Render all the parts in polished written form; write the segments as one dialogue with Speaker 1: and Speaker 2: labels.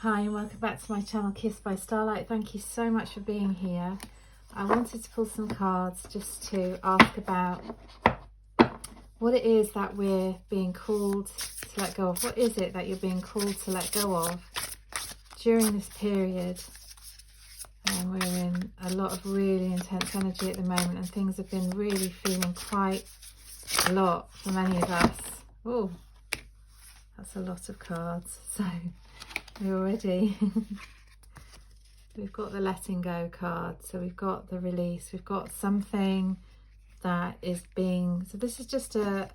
Speaker 1: Hi and welcome back to my channel Kissed by Starlight. Thank you so much for being here. I wanted to pull some cards just to ask about what it is that we're being called to let go of. What is it that you're being called to let go of during this period? And we're in a lot of really intense energy at the moment, and things have been really feeling quite a lot for many of us. Oh, that's a lot of cards. So we're already we've got the letting go card, so we've got the release, we've got something that is being, so this is just a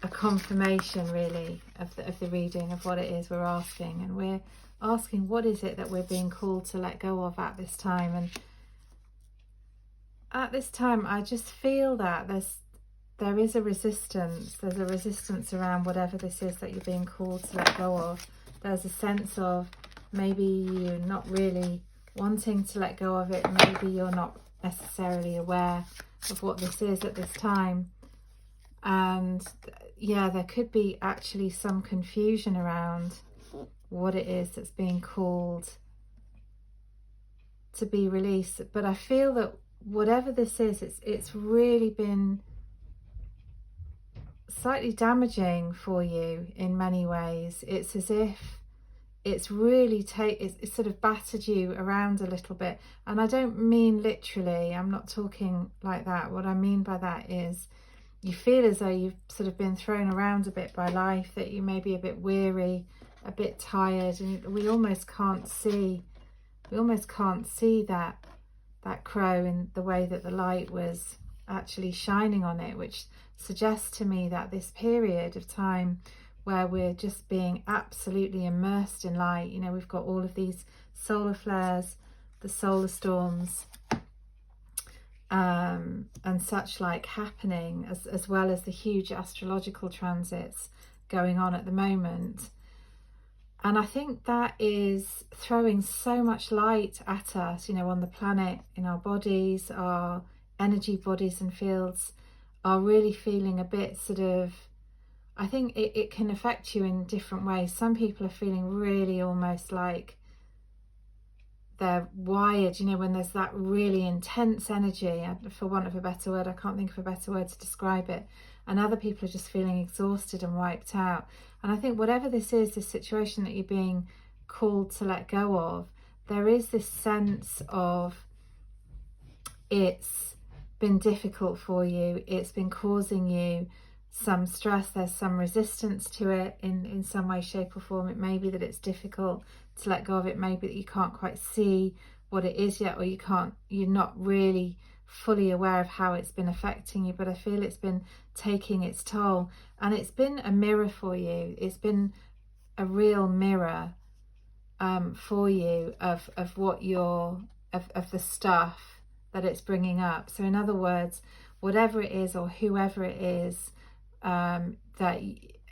Speaker 1: confirmation really of the reading of what it is we're asking. And we're asking, what is it that we're being called to let go of at this time? And at this time I just feel that there is a resistance. There's a resistance around whatever this is that you're being called to let go of. There's a sense of maybe you're not really wanting to let go of it. Maybe you're not necessarily aware of what this is at this time. And yeah, there could be actually some confusion around what it is that's being called to be released. But I feel that whatever this is, it's really been slightly damaging for you in many ways. It's as if it's really it's sort of battered you around a little bit. And I don't mean literally, I'm not talking like that. What I mean by that is you feel as though you've sort of been thrown around a bit by life, that you may be a bit weary, a bit tired, and we almost can't see that crow in the way that the light was actually shining on it, which suggests to me that this period of time where we're just being absolutely immersed in light, you know, we've got all of these solar flares, the solar storms, and such like happening, as well as the huge astrological transits going on at the moment. And I think that is throwing so much light at us, you know, on the planet, in our bodies, our energy bodies and fields are really feeling a bit sort of, I think it can affect you in different ways. Some people are feeling really almost like they're wired, you know, when there's that really intense energy, for want of a better word, I can't think of a better word to describe it. And other people are just feeling exhausted and wiped out. And I think whatever this is, this situation that you're being called to let go of, there is this sense of it's been difficult for you, it's been causing you some stress, there's some resistance to it in some way, shape or form. It may be that it's difficult to let go of it, maybe that you can't quite see what it is yet, or you're not really fully aware of how it's been affecting you. But I feel it's been taking its toll, and it's been a mirror for you. It's been a real mirror for you of what you're of the stuff that it's bringing up. So in other words, whatever it is or whoever it is that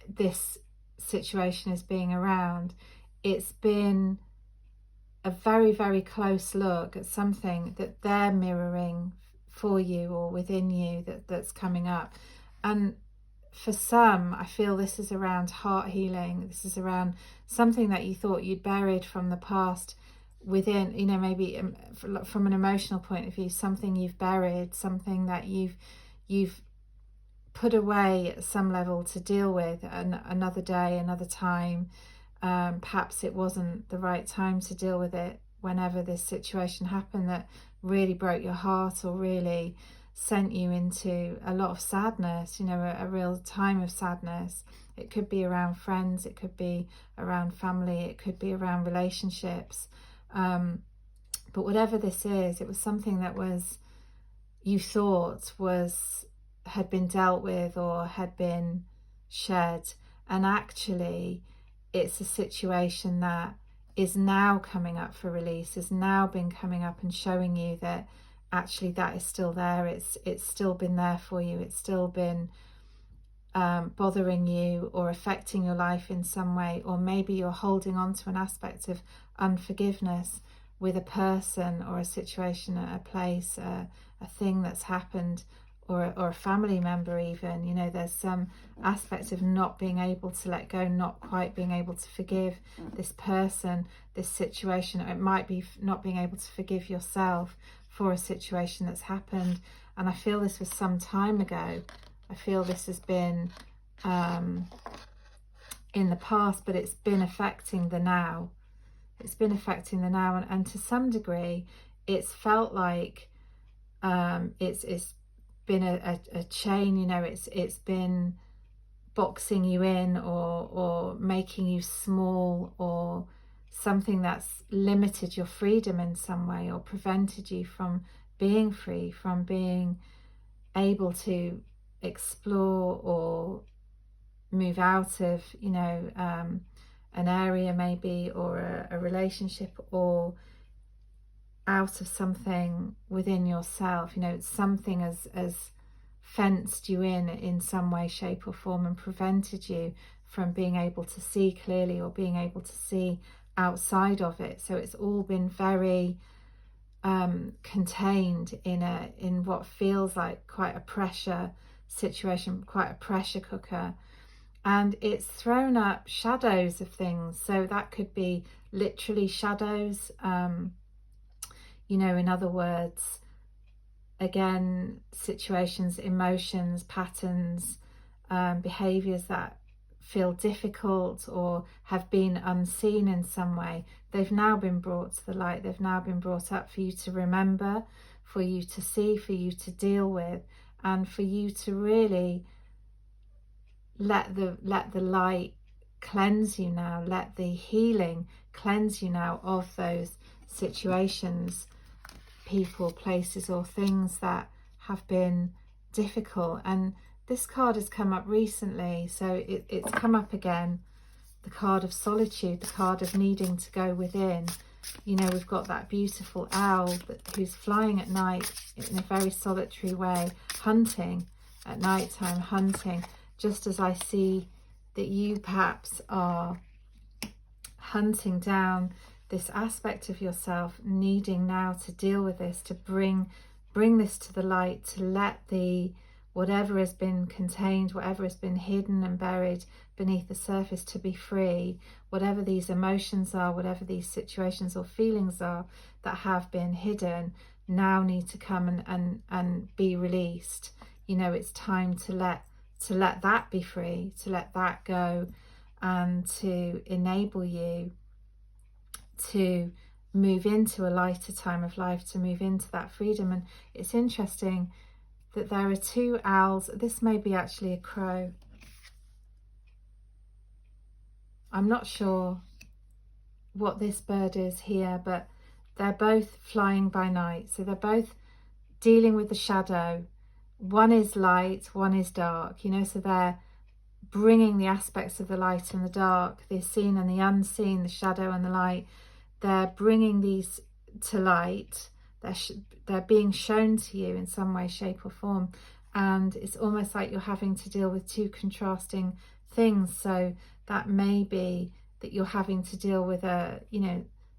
Speaker 1: this situation is being around, it's been a very, very close look at something that they're mirroring for you or within you that's coming up. And for some, I feel this is around heart healing. This is around something that you thought you'd buried from the past within, you know, maybe from an emotional point of view, something you've buried, something that you've put away at some level to deal with another day, another time. Perhaps it wasn't the right time to deal with it whenever this situation happened that really broke your heart or really sent you into a lot of sadness, you know, a real time of sadness. It could be around friends, it could be around family, it could be around relationships. But whatever this is, it was something that was, you thought had been dealt with or had been shed, and actually it's a situation that is now coming up for release, has now been coming up and showing you that actually that is still there. It's still been there for you. It's still been bothering you or affecting your life in some way, or maybe you're holding on to an aspect of unforgiveness with a person or a situation, a place, a thing that's happened, or a family member even. You know, there's some aspects of not being able to let go, not quite being able to forgive this person, this situation. It might be not being able to forgive yourself for a situation that's happened. And I feel this was some time ago. I feel this has been in the past, but it's been affecting the now. It's been affecting the now, and to some degree it's felt like it's been a chain, you know, it's been boxing you in, or making you small, or something that's limited your freedom in some way, or prevented you from being free, from being able to explore or move out of, you know, an area maybe, or a relationship, or out of something within yourself. You know, something as fenced you in some way, shape or form, and prevented you from being able to see clearly, or being able to see outside of it. So it's all been very contained in what feels like quite a pressure situation, quite a pressure cooker. And it's thrown up shadows of things. So that could be literally shadows, you know, in other words, again, situations, emotions, patterns, behaviours that feel difficult or have been unseen in some way. They've now been brought to the light. They've now been brought up for you to remember, for you to see, for you to deal with, and for you to really let the light cleanse you now, let the healing cleanse you now of those situations, people, places or things that have been difficult. And this card has come up recently, so it's come up again, the card of solitude, the card of needing to go within. You know, we've got that beautiful owl who's flying at night in a very solitary way, hunting at night time, hunting, just as I see that you perhaps are hunting down this aspect of yourself, needing now to deal with this, to bring this to the light, to let the whatever has been contained, whatever has been hidden and buried beneath the surface, to be free. Whatever these emotions are, whatever these situations or feelings are that have been hidden, now need to come and be released. You know, it's time to let that be free, to let that go, and to enable you to move into a lighter time of life, to move into that freedom. And it's interesting that there are two owls. This may be actually a crow. I'm not sure what this bird is here, but they're both flying by night. So they're both dealing with the shadow. One is light, one is dark, you know, so they're bringing the aspects of the light and the dark, the seen and the unseen, the shadow and the light. They're bringing these to light. They're being shown to you in some way, shape or form. And it's almost like you're having to deal with two contrasting things. So that may be that you're having to deal with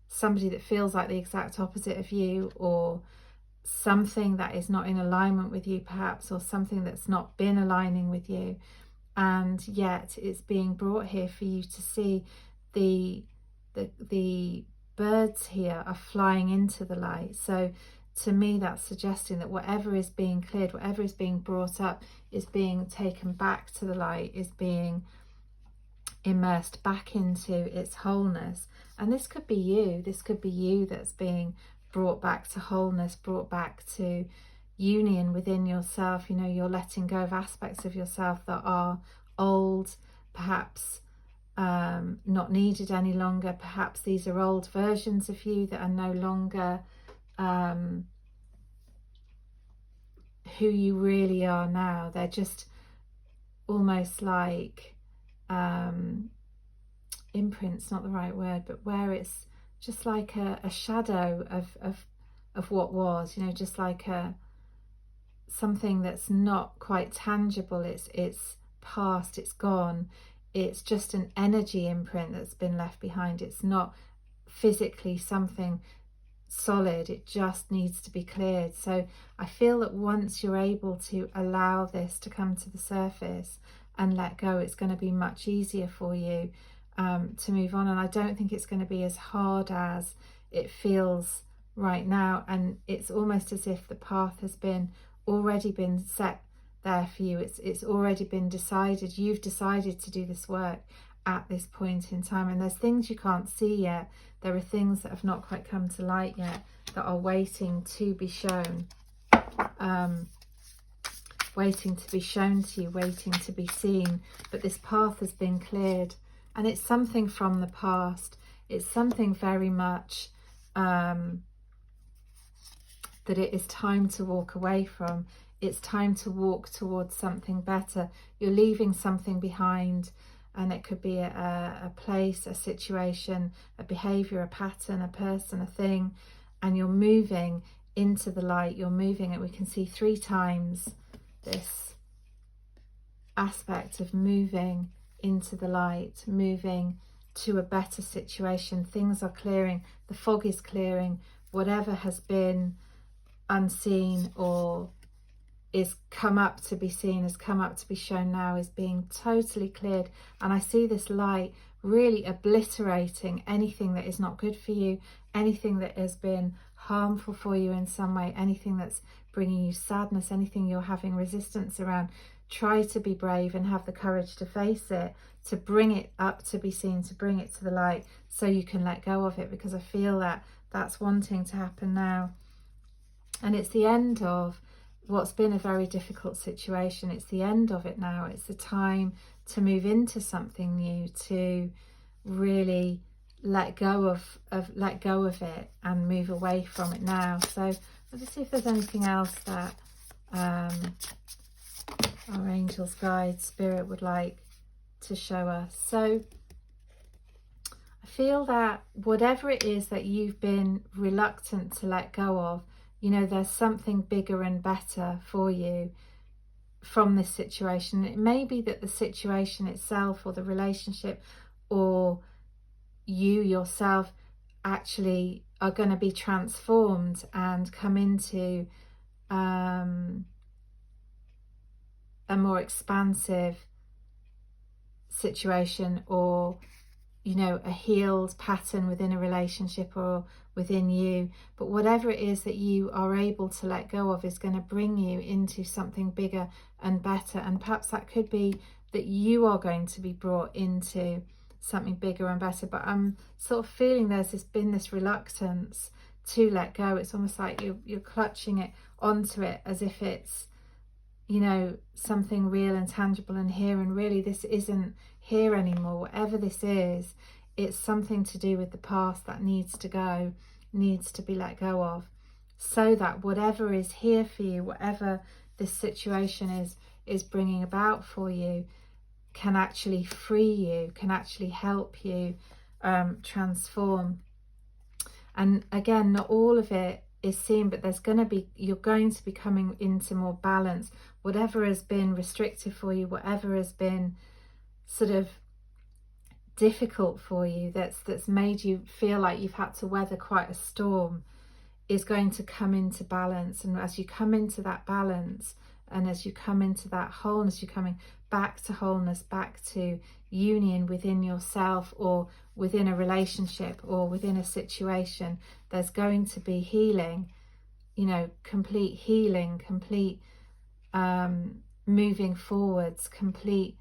Speaker 1: somebody that feels like the exact opposite of you, or something that is not in alignment with you perhaps, or something that's not been aligning with you. And yet it's being brought here for you to see the birds here are flying into the light. So to me, that's suggesting that whatever is being cleared, whatever is being brought up, is being taken back to the light, is being immersed back into its wholeness. And this could be you. This could be you that's being brought back to wholeness, brought back to union within yourself. You know, you're letting go of aspects of yourself that are old, perhaps not needed any longer. Perhaps these are old versions of you that are no longer who you really are now. They're just almost like imprints, not the right word, but where it's just like a shadow of what was, you know, just like something that's not quite tangible. It's past, it's gone. It's just an energy imprint that's been left behind. It's not physically something solid, it just needs to be cleared. So I feel that once you're able to allow this to come to the surface and let go, it's going to be much easier for you to move on. And I don't think it's going to be as hard as it feels right now. And it's almost as if the path has already been set there for you. It's already been decided. You've decided to do this work at this point in time, and there's things you can't see yet. There are things that have not quite come to light yet that are waiting to be shown, waiting to be shown to you, waiting to be seen. But this path has been cleared, and it's something from the past. It's something very much that it is time to walk away from. It's time to walk towards something better. You're leaving something behind, and it could be a place, a situation, a behavior, a pattern, a person, a thing, and you're moving into the light. You're moving it. We can see 3 times this aspect of moving into the light, moving to a better situation. Things are clearing. The fog is clearing. Whatever has been unseen or is come up to be seen, has come up to be shown now, is being totally cleared. And I see this light really obliterating anything that is not good for you, anything that has been harmful for you in some way, anything that's bringing you sadness, anything you're having resistance around. Try to be brave and have the courage to face it, to bring it up to be seen, to bring it to the light, so you can let go of it, because I feel that that's wanting to happen now. And it's the end of what's been a very difficult situation. It's the end of it now. It's the time to move into something new, to really let go of it and move away from it now. So let's just see if there's anything else that our angels, guides, spirit would like to show us. So I feel that whatever it is that you've been reluctant to let go of, you know, there's something bigger and better for you from this situation. It may be that the situation itself, or the relationship, or you yourself actually are going to be transformed and come into a more expansive situation, or, you know, a healed pattern within a relationship or within you. But whatever it is that you are able to let go of is going to bring you into something bigger and better. And perhaps that could be that you are going to be brought into something bigger and better. But I'm sort of feeling there's been this reluctance to let go. It's almost like you're clutching it onto it as if it's, you know, something real and tangible and here, and really this isn't here anymore. Whatever this is, it's something to do with the past that needs to go, needs to be let go of, so that whatever is here for you, whatever this situation is bringing about for you, can actually free you, can actually help you transform. And again, not all of it is seen, but you're going to be coming into more balance. Whatever has been restrictive for you, whatever has been sort of difficult for you, that's made you feel like you've had to weather quite a storm, is going to come into balance. And as you come into that balance, and as you come into that wholeness, you're coming back to wholeness, back to union within yourself, or within a relationship, or within a situation. There's going to be healing, you know, complete healing, complete moving forwards, complete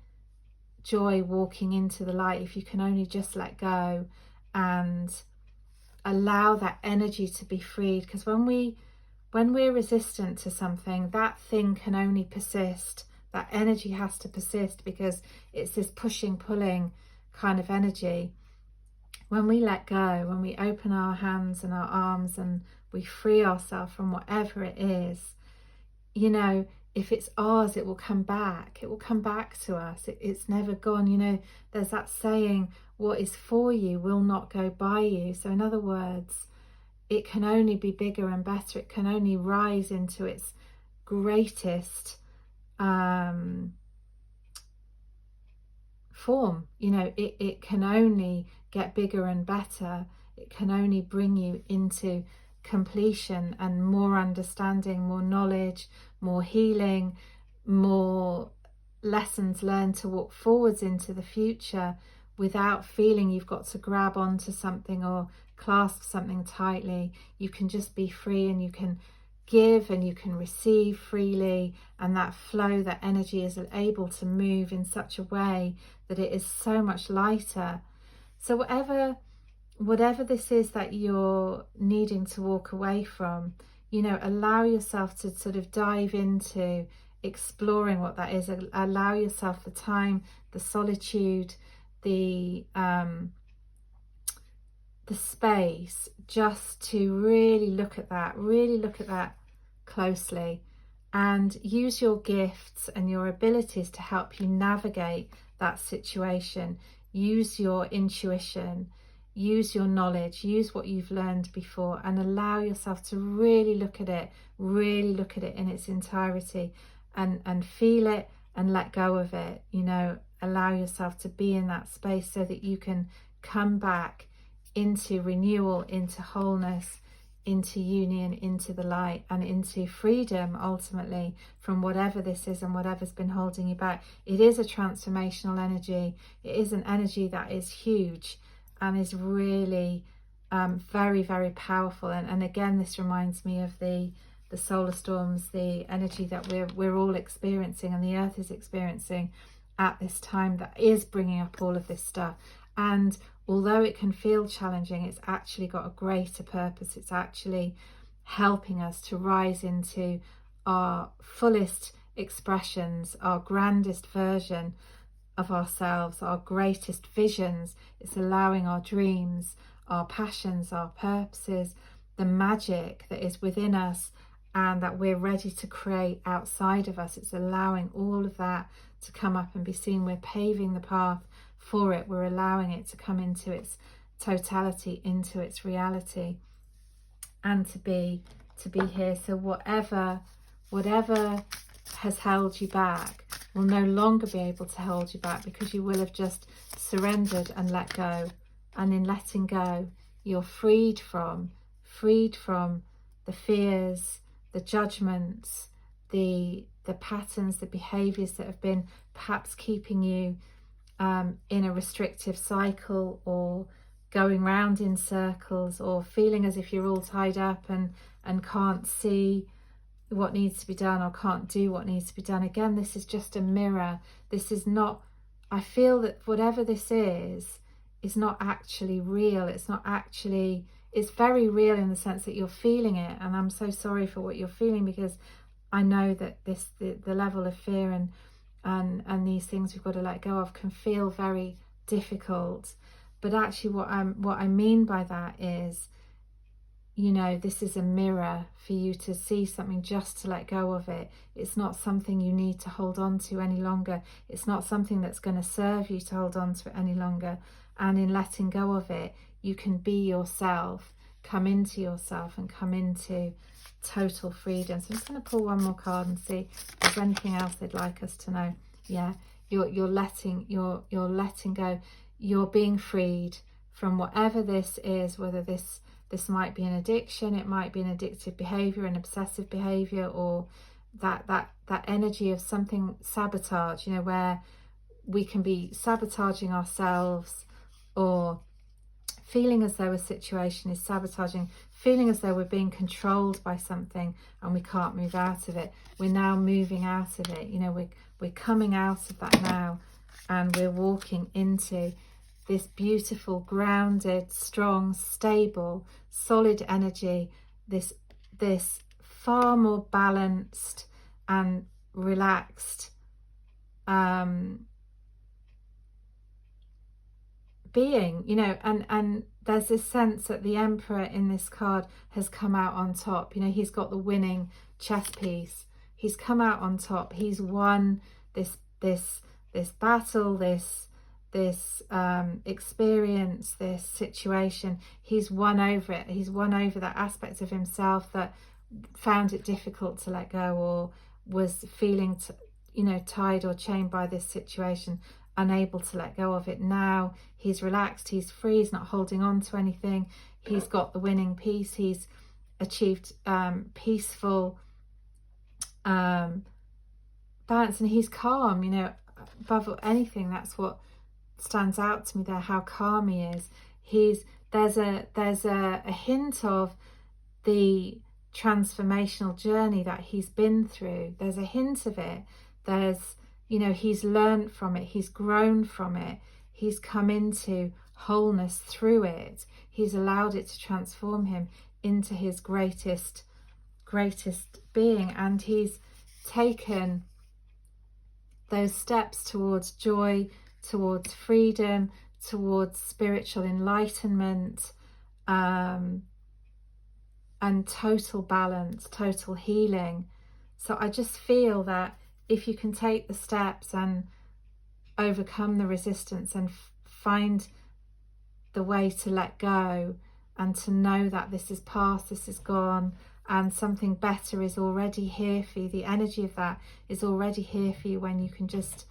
Speaker 1: joy, walking into the light, if you can only just let go and allow that energy to be freed. Because when we're resistant to something, that thing can only persist. That energy has to persist, because it's this pushing, pulling kind of energy. When we let go, when we open our hands and our arms and we free ourselves from whatever it is, you know, if it's ours, it will come back. It will come back to us. It's never gone. You know, there's that saying, what is for you will not go by you. So in other words, it can only be bigger and better. It can only rise into its greatest form. You know, it can only get bigger and better. It can only bring you into completion and more understanding, more knowledge, more healing, more lessons learned to walk forwards into the future without feeling you've got to grab onto something or clasp something tightly. You can just be free, and you can give and you can receive freely, and that flow, that energy is able to move in such a way that it is so much lighter. So whatever this is that you're needing to walk away from, you know, allow yourself to sort of dive into exploring what that is. Allow yourself the time, the solitude, the space, just to really look at that closely, and use your gifts and your abilities to help you navigate that situation. Use your intuition, use your knowledge, use what you've learned before, and allow yourself to really look at it in its entirety, and feel it and let go of it. You know, allow yourself to be in that space so that you can come back into renewal, into wholeness, into union, into the light, and into freedom ultimately from whatever this is and whatever's been holding you back. It is a transformational energy. It is an energy that is huge and is really very, very powerful. And again, this reminds me of the solar storms, the energy that we're all experiencing and the earth is experiencing at this time, that is bringing up all of this stuff. And although it can feel challenging, it's actually got a greater purpose. It's actually helping us to rise into our fullest expressions, our grandest version of ourselves, our greatest visions. It's allowing our dreams, our passions, our purposes, the magic that is within us and that we're ready to create outside of us. It's allowing all of that to come up and be seen. We're paving the path for it. We're allowing it to come into its totality, into its reality, and to be here. So whatever has held you back will no longer be able to hold you back, because you will have just surrendered and let go. And in letting go, you're freed from the fears, the judgments, the patterns, the behaviors that have been perhaps keeping you in a restrictive cycle, or going round in circles, or feeling as if you're all tied up and can't see what needs to be done, or can't do what needs to be done. Again, this is just a mirror. This is not, I feel that whatever this is not actually real. It's not actually, it's very real in the sense that you're feeling it. And I'm so sorry for what you're feeling, because I know that the level of fear and these things we've got to let go of can feel very difficult. But actually what I mean by that is, you know, this is a mirror for you to see something, just to let go of it. It's not something you need to hold on to any longer. It's not something that's going to serve you to hold on to it any longer. And in letting go of it, you can be yourself, come into yourself, and come into total freedom. So I'm just going to pull one more card and see if there's anything else they'd like us to know. Yeah, you're letting go. You're being freed from whatever this is, whether this might be an addiction, it might be an addictive behavior, an obsessive behavior, or that energy of something, sabotage, you know, where we can be sabotaging ourselves, or feeling as though a situation is sabotaging, feeling as though we're being controlled by something and we can't move out of it. We're now moving out of it. You know, we're coming out of that now, and we're walking into this beautiful, grounded, strong, stable, solid energy, this far more balanced and relaxed being, you know, and there's this sense that the Emperor in this card has come out on top. You know, he's got the winning chess piece. He's come out on top. He's won this battle, this experience, this situation. He's won over it. He's won over that aspect of himself that found it difficult to let go, or was feeling tied or chained by this situation, unable to let go of it. Now he's relaxed, he's free, he's not holding on to anything. He's got the winning piece. He's achieved peaceful balance, and he's calm, you know, above anything. That's what stands out to me there, how calm he is. There's a hint of the transformational journey that he's been through. There's a hint of it. There's, you know, he's learned from it, he's grown from it, he's come into wholeness through it. He's allowed it to transform him into his greatest being, and he's taken those steps towards joy, towards freedom, towards spiritual enlightenment, and total balance, total healing. So I just feel that if you can take the steps and overcome the resistance and find the way to let go, and to know that this is past, this is gone, and something better is already here for you. The energy of that is already here for you when you can just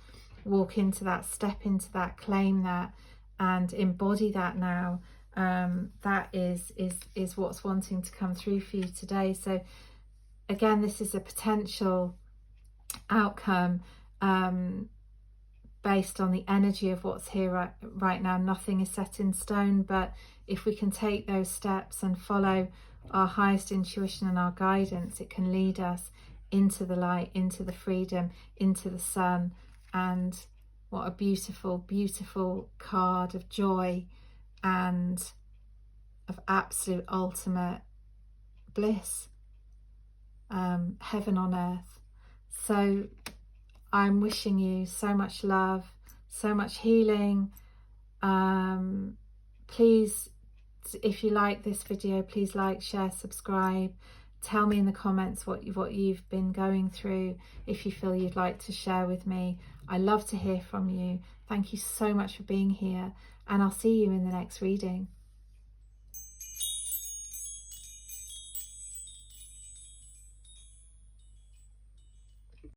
Speaker 1: walk into that, step into that, claim that, and embody that now. That is what's wanting to come through for you today. So again, this is a potential outcome based on the energy of what's here right now. Nothing is set in stone, but if we can take those steps and follow our highest intuition and our guidance, it can lead us into the light, into the freedom, into the sun. And what a beautiful, beautiful card of joy and of absolute ultimate bliss, heaven on earth. So I'm wishing you so much love, so much healing. Please, if you like this video, please like, share, subscribe. Tell me in the comments what you've been going through, if you feel you'd like to share with me. I love to hear from you. Thank you so much for being here, and I'll see you in the next reading.